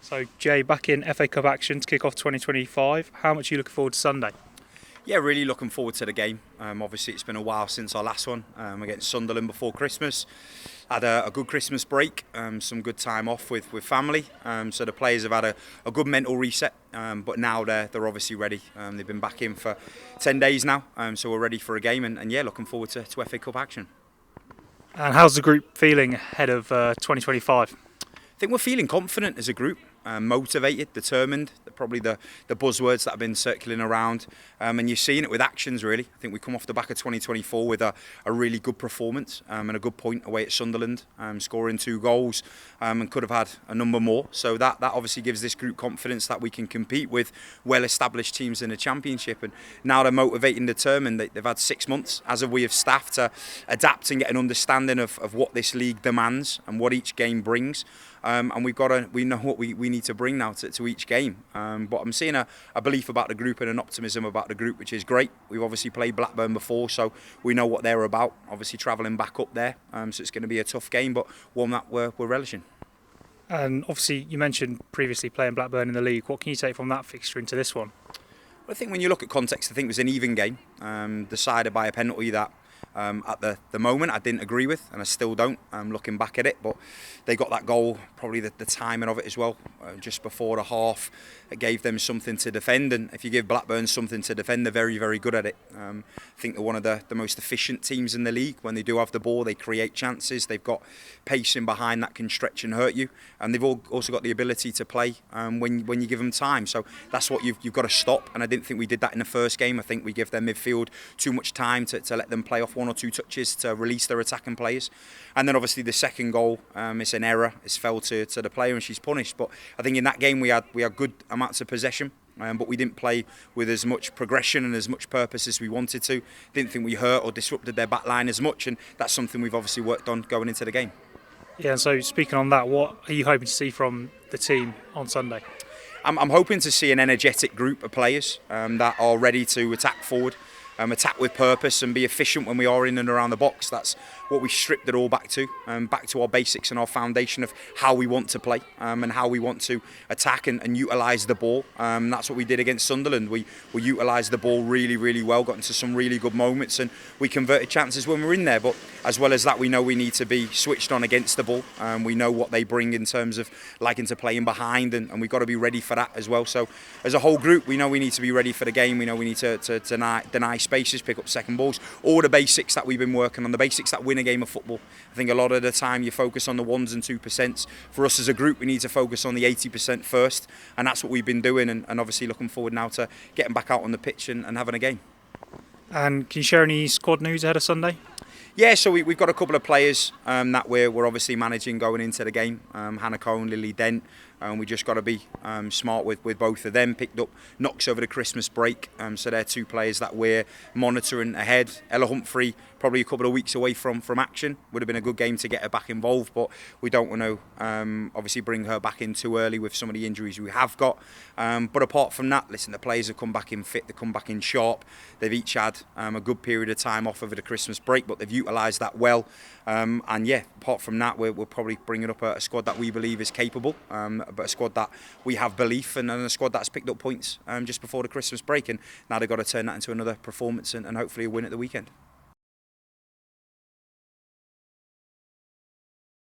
So, Jay, back in FA Cup action to kick off 2025. How much are you looking forward to Sunday? Yeah, really looking forward to the game. Obviously, it's been a while since our last one against Sunderland before Christmas. Had a good Christmas break, some good time off with family. So the players have had a good mental reset, but now they're obviously ready. They've been back in for 10 days now, so we're ready for a game. And yeah, looking forward to FA Cup action. And how's the group feeling ahead of 2025? I think we're feeling confident as a group, motivated, determined. Probably the buzzwords that have been circling around, and you're seeing it with actions really. I think we come off the back of 2024 with a really good performance and a good point away at Sunderland, scoring 2 goals, and could have had a number more. So that obviously gives this group confidence that we can compete with well-established teams in the Championship. And now they're motivated and determined. They've had 6 months, as have we, of staff to adapt and get an understanding of what this league demands and what each game brings. And we know what we need to bring now to each game. But I'm seeing a belief about the group and an optimism about the group, which is great. We've obviously played Blackburn before, so we know what they're about. Obviously travelling back up there, so it's going to be a tough game, but one that we're relishing. And obviously, you mentioned previously playing Blackburn in the league. What can you take from that fixture into this one? I think when you look at context, I think it was an even game, decided by a penalty that at the moment I didn't agree with, and I still don't, looking back at it. But they got that goal, probably the timing of it as well, just before the half. It gave them something to defend, and if you give Blackburn something to defend, they're very, very good at it. I think they're one of the most efficient teams in the league. When they do have the ball, they create chances. They've got pacing behind that can stretch and hurt you, and they've also got the ability to play when you give them time. So that's what you've got to stop, and I didn't think we did that in the first game. I think we give their midfield too much time to let them play off 1 or 2 touches to release their attacking players. And then obviously the second goal, it's an error. It's fell to the player and she's punished. But I think in that game we had good amounts of possession, but we didn't play with as much progression and as much purpose as we wanted to. Didn't think we hurt or disrupted their back line as much, and that's something we've obviously worked on going into the game. Yeah, and so speaking on that, what are you hoping to see from the team on Sunday? I'm hoping to see an energetic group of players that are ready to attack forward, attack with purpose and be efficient when we are in and around the box. That's what we stripped it all back to our basics and our foundation of how we want to play and how we want to attack and utilise the ball. That's what we did against Sunderland. We utilised the ball really, really well, got into some really good moments, and we converted chances when we were in there. But as well as that, we know we need to be switched on against the ball. We know what they bring in terms of liking to play in behind, and we've got to be ready for that as well. So as a whole group, we know we need to be ready for the game. We know we need to deny spaces, pick up second balls, all the basics that we've been working on, the basics that win a game of football. I think a lot of the time you focus on the 1s and 2%. For us as a group, we need to focus on the 80% first, and that's what we've been doing, and obviously looking forward now to getting back out on the pitch and having a game. And can you share any squad news ahead of Sunday? Yeah, so we've got a couple of players that we're obviously managing going into the game. Hannah Cohen, Lily Dent. We just got to be smart with both of them. Picked up knocks over the Christmas break, so they're 2 players that we're monitoring ahead. Ella Humphrey, probably a couple of weeks away from action. Would have been a good game to get her back involved, but we don't want to obviously bring her back in too early with some of the injuries we have got. But apart from that, listen, the players have come back in fit, they come back in sharp. They've each had a good period of time off over the Christmas break, but they've utilised that well. And yeah, apart from that, we're probably bringing up a squad that we believe is capable, but a squad that we have belief in, and a squad that's picked up points just before the Christmas break, and now they've got to turn that into another performance and hopefully a win at the weekend.